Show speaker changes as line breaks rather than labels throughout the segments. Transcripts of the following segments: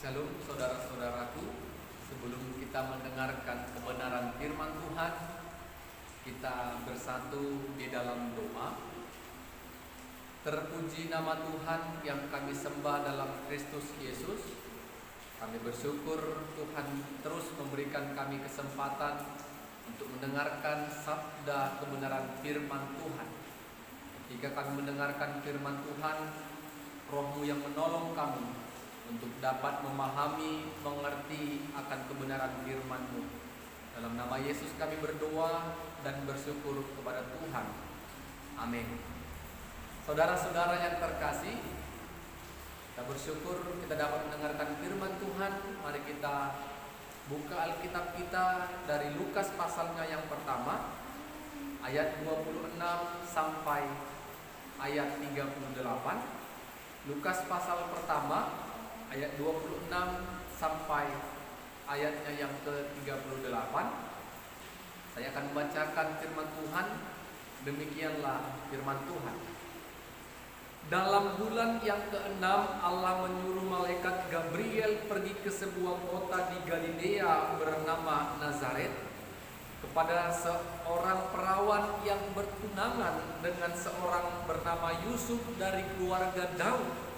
Shalom saudara-saudaraku. Sebelum kita mendengarkan kebenaran firman Tuhan, kita bersatu di dalam doa. Terpuji nama Tuhan yang kami sembah dalam Kristus Yesus. Kami bersyukur Tuhan terus memberikan kami kesempatan untuk mendengarkan sabda kebenaran firman Tuhan. Ketika kami mendengarkan firman Tuhan, Roh-Mu yang menolong kami untuk dapat memahami, mengerti akan kebenaran firman-Mu. Dalam nama Yesus kami berdoa dan bersyukur kepada Tuhan. Amin. Saudara-saudara yang terkasih, kita bersyukur kita dapat mendengarkan firman Tuhan. Mari kita buka Alkitab kita dari Lukas pasalnya yang pertama, ayat 26 sampai ayat 38. Lukas pasal pertama ayat 26 sampai ayatnya yang ke-38. Saya akan membacakan firman Tuhan. Demikianlah firman Tuhan. Dalam bulan yang ke-6 Allah menyuruh malaikat Gabriel pergi ke sebuah kota di Galilea bernama Nazaret kepada seorang perawan yang bertunangan dengan seorang bernama Yusuf dari keluarga Daud.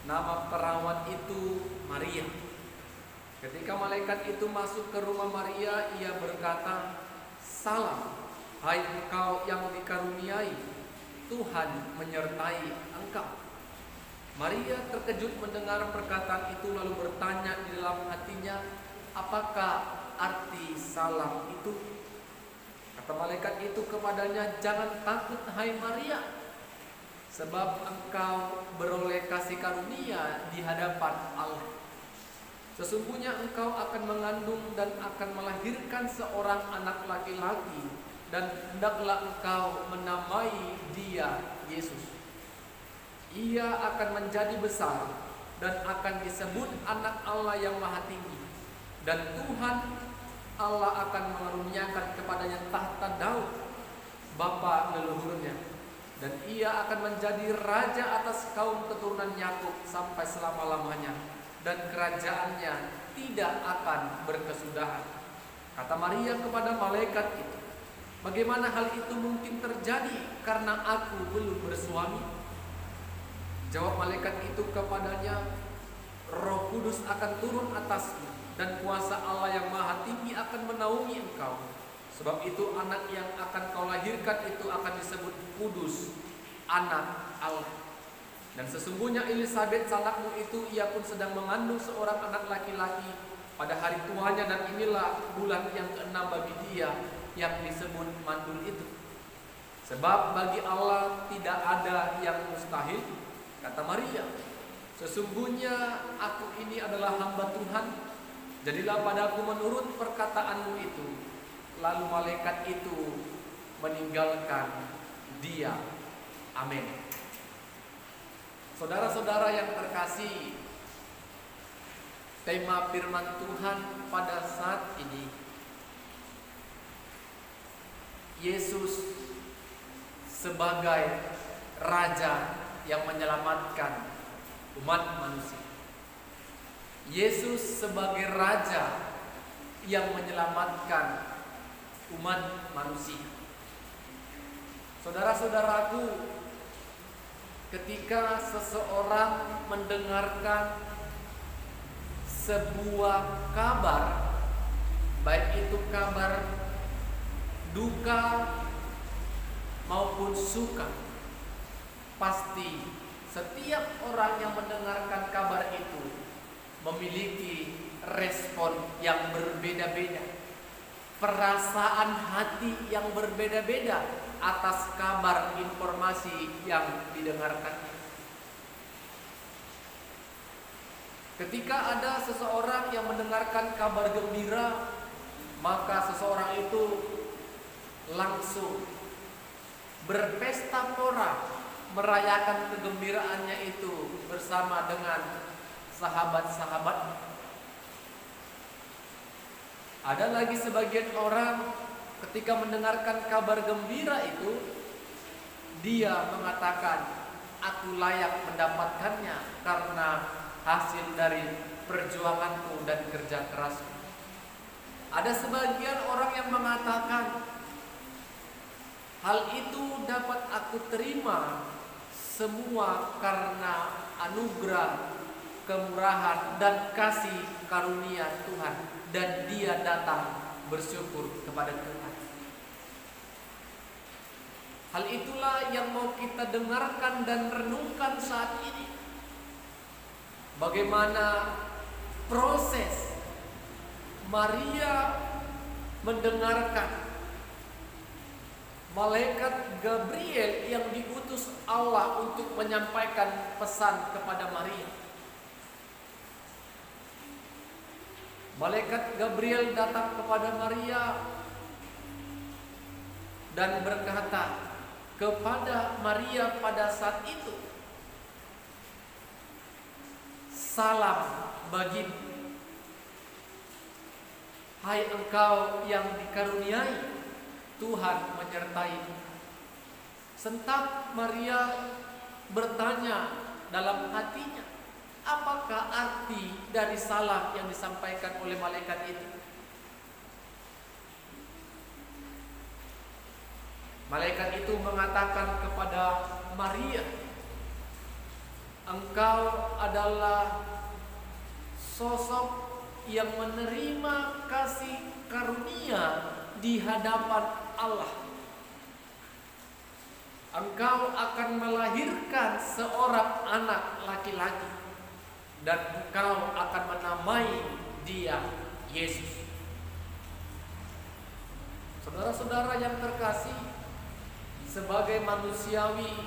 Nama perawan itu Maria. Ketika malaikat itu masuk ke rumah Maria, ia berkata, "Salam, hai engkau yang dikaruniai, Tuhan menyertai engkau." Maria terkejut mendengar perkataan itu lalu bertanya di dalam hatinya, "Apakah arti salam itu?" Kata malaikat itu kepadanya, "Jangan takut hai Maria, sebab engkau beroleh kasih karunia di hadapan Allah. Sesungguhnya engkau akan mengandung dan akan melahirkan seorang anak laki-laki, dan hendaklah engkau menamai dia Yesus. Ia akan menjadi besar dan akan disebut anak Allah yang Maha Tinggi. Dan Tuhan Allah akan mengaruniakan kepadanya tahta Daud, bapa leluhurnya. Dan ia akan menjadi raja atas kaum keturunan Yakub sampai selama-lamanya, dan kerajaannya tidak akan berkesudahan." Kata Maria kepada malaikat itu, "Bagaimana hal itu mungkin terjadi karena aku belum bersuami?" Jawab malaikat itu kepadanya, "Roh Kudus akan turun atasmu, dan kuasa Allah yang Maha Tinggi akan menaungi engkau. Sebab itu anak yang akan kau lahirkan itu akan disebut kudus, anak Allah. Dan sesungguhnya Elisabet salakmu itu, ia pun sedang mengandung seorang anak laki-laki pada hari tuanya, dan inilah bulan yang ke-6 bagi dia yang disebut mandul itu. Sebab bagi Allah tidak ada yang mustahil." Kata Maria, "Sesungguhnya aku ini adalah hamba Tuhan, jadilah padaku menurut perkataanmu itu." Lalu malaikat itu meninggalkan dia. Amin. Saudara-saudara yang terkasih, tema firman Tuhan pada saat ini, Yesus sebagai Raja yang menyelamatkan umat manusia. Yesus sebagai Raja yang menyelamatkan umat manusia. Saudara-saudaraku, ketika seseorang mendengarkan sebuah kabar, baik itu kabar duka maupun suka, pasti setiap orang yang mendengarkan kabar itu memiliki respon yang berbeda-beda, perasaan hati yang berbeda-beda atas kabar informasi yang didengarkan. Ketika ada seseorang yang mendengarkan kabar gembira, maka seseorang itu langsung berpesta pora, merayakan kegembiraannya itu bersama dengan sahabat-sahabatnya. Ada lagi sebagian orang ketika mendengarkan kabar gembira itu, dia mengatakan, "Aku layak mendapatkannya karena hasil dari perjuanganku dan kerja kerasku. Ada sebagian orang yang mengatakan hal itu dapat aku terima semua karena anugerah, kemurahan dan kasih karunia Tuhan, dan dia datang bersyukur kepada Tuhan. Hal itulah yang mau kita dengarkan dan renungkan saat ini. Bagaimana proses Maria mendengarkan malaikat Gabriel yang diutus Allah untuk menyampaikan pesan kepada Maria. Malaikat Gabriel datang kepada Maria dan berkata kepada Maria pada saat itu, "Salam bagimu, hai engkau yang dikaruniai, Tuhan menyertaimu." Sentak Maria bertanya dalam hatinya, apakah arti dari salam yang disampaikan oleh malaikat itu? Malaikat itu mengatakan kepada Maria, engkau adalah sosok yang menerima kasih karunia di hadapan Allah. Engkau akan melahirkan seorang anak laki-laki dan engkau akan menamai dia Yesus. Saudara-saudara yang terkasih, sebagai manusiawi,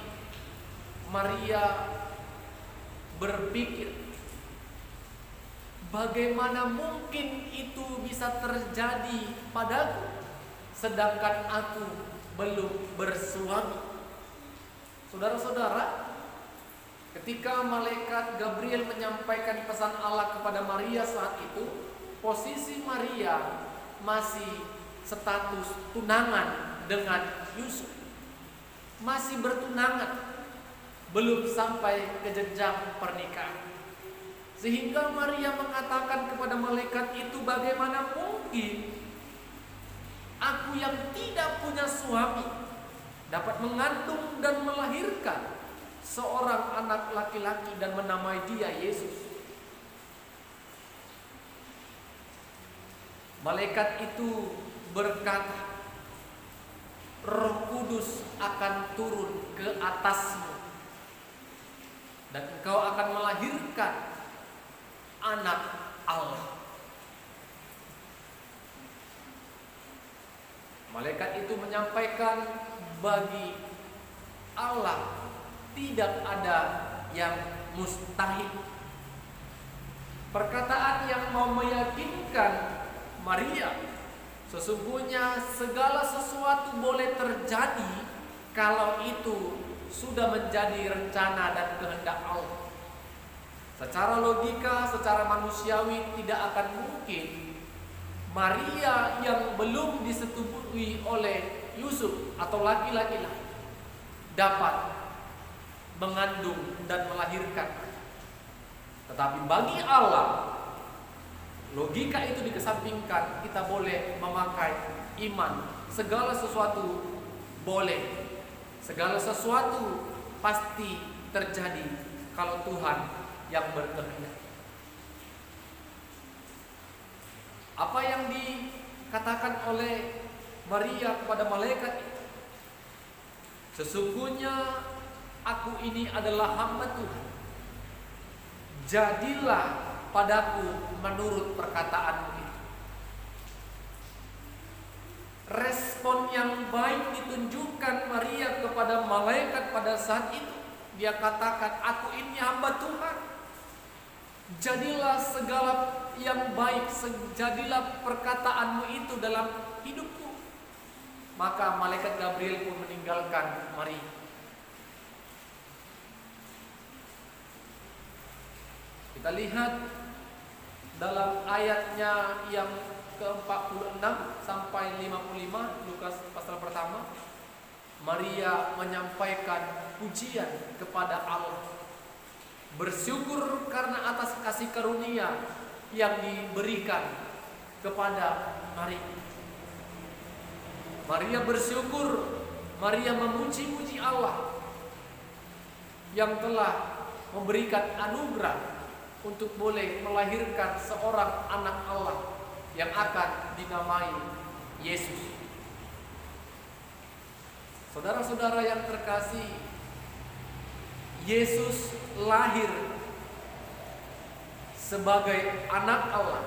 Maria berpikir, bagaimana mungkin itu bisa terjadi padaku sedangkan aku belum bersuami? Saudara-saudara, ketika malaikat Gabriel menyampaikan pesan Allah kepada Maria saat itu, posisi Maria masih status tunangan dengan Yusuf. Masih bertunangan, belum sampai ke jenjang pernikahan. Sehingga Maria mengatakan kepada malaikat itu, bagaimana mungkin aku yang tidak punya suami dapat mengandung dan melahirkan seorang anak laki-laki dan menamai dia Yesus. Malaikat itu berkata, Roh Kudus akan turun ke atasmu dan engkau akan melahirkan anak Allah. Malaikat itu menyampaikan, bagi Allah tidak ada yang mustahil. Perkataan yang mau meyakinkan Maria, sesungguhnya segala sesuatu boleh terjadi kalau itu sudah menjadi rencana dan kehendak Allah. Secara logika, secara manusiawi tidak akan mungkin Maria yang belum disetubui oleh Yusuf atau laki-laki lain dapat mengandung dan melahirkan. Tetapi bagi Allah, logika itu dikesampingkan, kita boleh memakai iman. Segala sesuatu boleh, segala sesuatu pasti terjadi kalau Tuhan yang berkehendak. Apa yang dikatakan oleh Maria kepada malaikat itu, sesungguhnya aku ini adalah hamba Tuhan, jadilah padaku menurut perkataanmu itu. Respon yang baik ditunjukkan Maria kepada malaikat pada saat itu. Dia katakan, aku ini hamba Tuhan, jadilah segala yang baik, jadilah perkataanmu itu dalam hidupku. Maka malaikat Gabriel pun meninggalkan Maria. Kita lihat dalam ayatnya yang ke-46 sampai 55, Lukas pasal pertama, Maria menyampaikan pujian kepada Allah. Bersyukur karena atas kasih karunia yang diberikan kepada Maria. Maria bersyukur, Maria memuji-muji Allah yang telah memberikan anugerah untuk boleh melahirkan seorang anak Allah yang akan dinamai Yesus. Saudara-saudara yang terkasih, Yesus lahir sebagai anak Allah.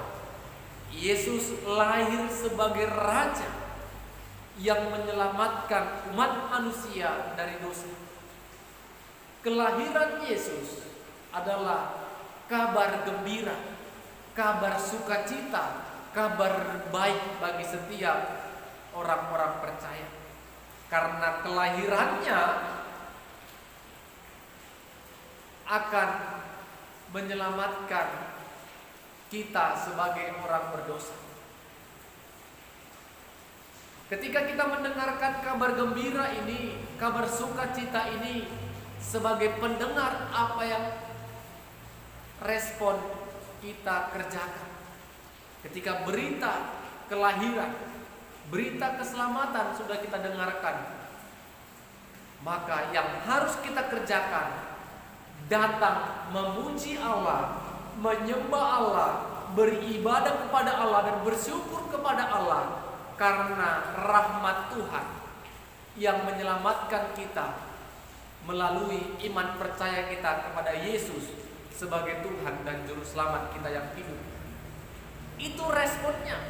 Yesus lahir sebagai raja yang menyelamatkan umat manusia dari dosa. Kelahiran Yesus adalah kabar gembira, kabar sukacita, kabar baik bagi setiap orang-orang percaya. Karena kelahirannya akan menyelamatkan kita sebagai orang berdosa. Ketika kita mendengarkan kabar gembira ini, kabar sukacita ini, sebagai pendengar, apa yang respon kita kerjakan? Ketika berita kelahiran, berita keselamatan sudah kita dengarkan, maka yang harus kita kerjakan, datang memuji Allah, menyembah Allah, beribadah kepada Allah, dan bersyukur kepada Allah karena rahmat Tuhan yang menyelamatkan kita melalui iman percaya kita kepada Yesus sebagai Tuhan dan Juru Selamat kita yang hidup. Itu responnya,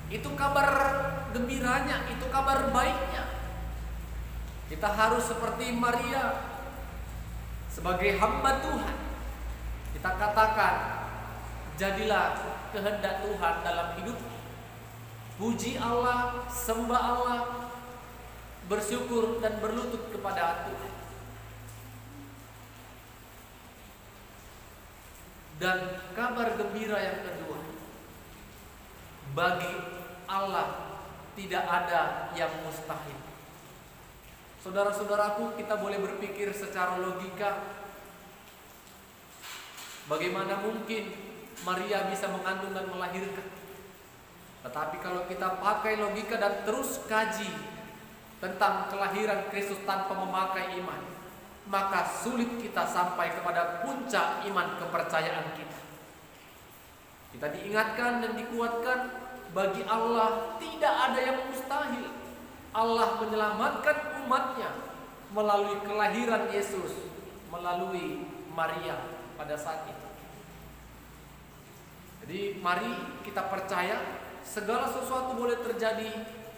itu kabar gembiranya, itu kabar baiknya. Kita harus seperti Maria, sebagai hamba Tuhan, kita katakan, jadilah kehendak Tuhan dalam hidup. Puji Allah, sembah Allah, bersyukur dan berlutut kepada Tuhan. Dan kabar gembira yang kedua, bagi Allah tidak ada yang mustahil. Saudara-saudaraku, kita boleh berpikir secara logika, bagaimana mungkin Maria bisa mengandung dan melahirkan? Tetapi kalau kita pakai logika dan terus kaji tentang kelahiran Kristus tanpa memakai iman, maka sulit kita sampai kepada puncak iman kepercayaan kita. Kita diingatkan dan dikuatkan, bagi Allah tidak ada yang mustahil. Allah menyelamatkan umatnya melalui kelahiran Yesus, melalui Maria pada saat itu. Jadi mari kita percaya segala sesuatu boleh terjadi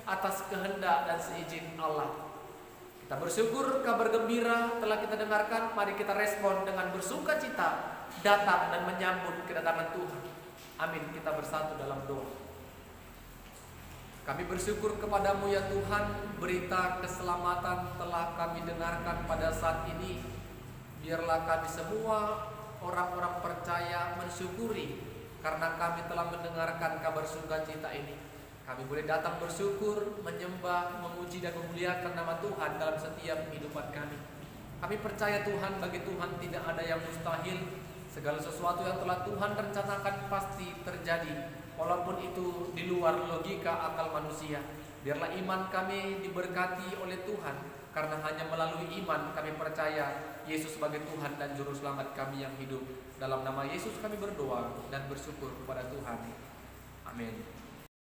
atas kehendak dan seizin Allah. Kita bersyukur kabar gembira telah kita dengarkan, mari kita respon dengan bersukacita, datang dan menyambut kedatangan Tuhan. Amin. Kita bersatu dalam doa. Kami bersyukur kepadamu ya Tuhan, berita keselamatan telah kami dengarkan pada saat ini. Biarlah kami semua orang-orang percaya mensyukuri karena kami telah mendengarkan kabar sukacita ini. Kami boleh datang bersyukur, menyembah, memuji dan memuliakan nama Tuhan dalam setiap kehidupan kami. Kami percaya Tuhan, bagi Tuhan tidak ada yang mustahil. Segala sesuatu yang telah Tuhan rencanakan pasti terjadi, walaupun itu di luar logika akal manusia. Biarlah iman kami diberkati oleh Tuhan, karena hanya melalui iman kami percaya Yesus sebagai Tuhan dan Juru Selamat kami yang hidup. Dalam nama Yesus kami berdoa dan bersyukur kepada Tuhan. Amin.